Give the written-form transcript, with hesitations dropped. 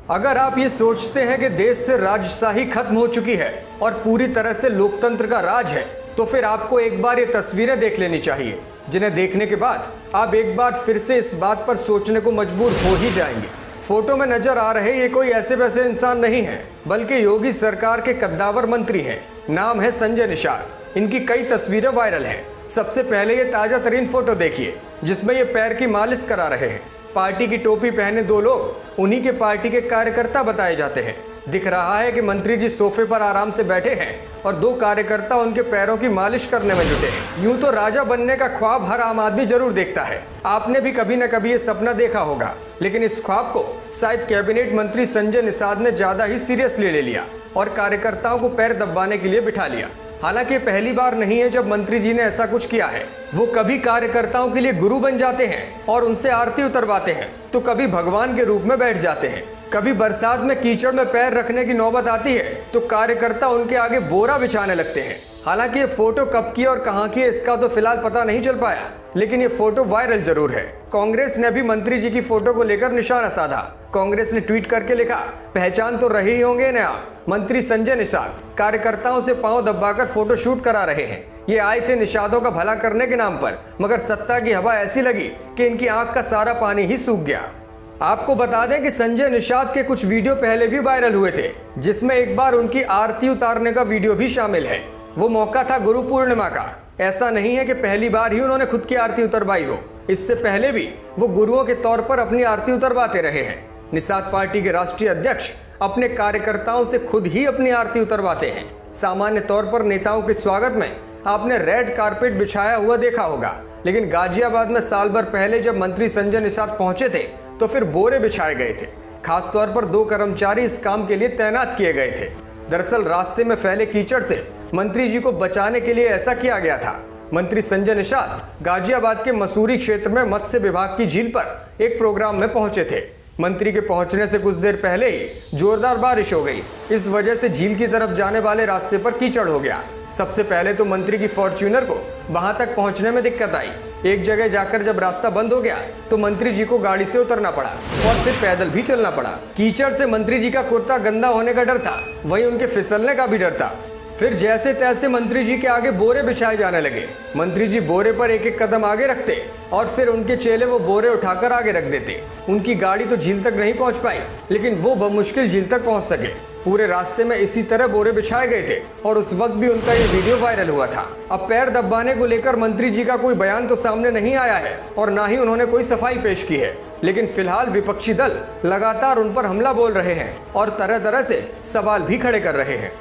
अगर आप ये सोचते हैं कि देश से राजशाही खत्म हो चुकी है और पूरी तरह से लोकतंत्र का राज है, तो फिर आपको एक बार ये तस्वीरें देख लेनी चाहिए, जिन्हें देखने के बाद आप एक बार फिर से इस बात पर सोचने को मजबूर हो ही जाएंगे। फोटो में नजर आ रहे ये कोई ऐसे वैसे इंसान नहीं है, बल्कि योगी सरकार के कद्दावर मंत्री हैं। नाम है संजय निषाद। इनकी कई तस्वीरें वायरल हैं। सबसे पहले ये ताजा तरीन फोटो देखिए, जिसमें ये पैर की मालिश करा रहे हैं। पार्टी की टोपी पहने दो लोग उन्हीं के पार्टी के कार्यकर्ता बताए जाते हैं। दिख रहा है कि मंत्री जी सोफे पर आराम से बैठे हैं और दो कार्यकर्ता उनके पैरों की मालिश करने में जुटे हैं। यूं तो राजा बनने का ख्वाब हर आम आदमी जरूर देखता है। आपने भी कभी न कभी ये सपना देखा होगा, लेकिन इस ख्वाब को शायद कैबिनेट मंत्री संजय निषाद ने ज्यादा ही सीरियसली ले लिया और कार्यकर्ताओं को पैर दबाने के लिए बिठा लिया। हालांकि पहली बार नहीं है जब मंत्री जी ने ऐसा कुछ किया है। वो कभी कार्यकर्ताओं के लिए गुरु बन जाते हैं और उनसे आरती उतरवाते हैं, तो कभी भगवान के रूप में बैठ जाते हैं। कभी बरसात में कीचड़ में पैर रखने की नौबत आती है तो कार्यकर्ता उनके आगे बोरा बिछाने लगते हैं। हालांकि ये फोटो कब की और कहां की है इसका तो फिलहाल पता नहीं चल पाया, लेकिन ये फोटो वायरल जरूर है। कांग्रेस ने भी मंत्री जी की फोटो को लेकर निशाना साधा। कांग्रेस ने ट्वीट करके लिखा, पहचान तो रहे ही होंगे ना आप, मंत्री संजय निषाद कार्यकर्ताओं से पांव दबाकर फोटो शूट करा रहे हैं। ये आए थे निषादों का भला करने के नाम पर, मगर सत्ता की हवा ऐसी लगी कि इनकी आंख का सारा पानी ही सूख गया। आपको बता दें कि संजय निषाद के कुछ वीडियो पहले भी वायरल हुए थे, जिसमें एक बार उनकी आरती उतारने का वीडियो भी शामिल है। वो मौका था गुरु पूर्णिमा का। ऐसा नहीं है कि पहली बार ही उन्होंने खुद की आरती उतरवाई हो, इससे पहले भी वो गुरुओं के तौर पर अपनी आरती उतरवाते रहे हैं। निषाद पार्टी के राष्ट्रीय अध्यक्ष अपने कार्यकर्ताओं से खुद ही अपनी आरती उतरवाते हैं। सामान्य तौर पर नेताओं के स्वागत में आपने रेड कारपेट बिछाया हुआ देखा होगा, लेकिन गाजियाबाद में साल भर पहले जब मंत्री संजय निषाद पहुंचे थे तो फिर बोरे बिछाए गए थे। खास तौर पर 2 कर्मचारी इस काम के लिए तैनात किए गए थे। दरअसल रास्ते में फैले कीचड़ से मंत्री जी को बचाने के लिए ऐसा किया गया था। मंत्री संजय निषाद गाजियाबाद के मसूरी क्षेत्र में मत्स्य विभाग की झील पर एक प्रोग्राम में पहुंचे थे। मंत्री के पहुंचने से कुछ देर पहले ही जोरदार बारिश हो गई। इस वजह से झील की तरफ जाने वाले रास्ते पर कीचड़ हो गया। सबसे पहले तो मंत्री की फॉर्च्यूनर को वहां तक पहुंचने में दिक्कत आई। एक जगह जाकर जब रास्ता बंद हो गया तो मंत्री जी को गाड़ी से उतरना पड़ा और फिर पैदल भी चलना पड़ा। कीचड़ से मंत्री जी का कुर्ता गंदा होने का डर था, वहीं उनके फिसलने का भी डर था। फिर जैसे तैसे मंत्री जी के आगे बोरे बिछाए जाने लगे। मंत्री जी बोरे पर एक एक कदम आगे रखते और फिर उनके चेले वो बोरे उठाकर आगे रख देते। उनकी गाड़ी तो झील तक नहीं पहुंच पाई, लेकिन वो बमुश्किल झील तक पहुंच सके। पूरे रास्ते में इसी तरह बोरे बिछाए गए थे और उस वक्त भी उनका ये वीडियो वायरल हुआ था। अब पैर दबाने को लेकर मंत्री जी का कोई बयान तो सामने नहीं आया है और ना ही उन्होंने कोई सफाई पेश की है, लेकिन फिलहाल विपक्षी दल लगातार उन पर हमला बोल रहे हैं और तरह तरह से सवाल भी खड़े कर रहे हैं।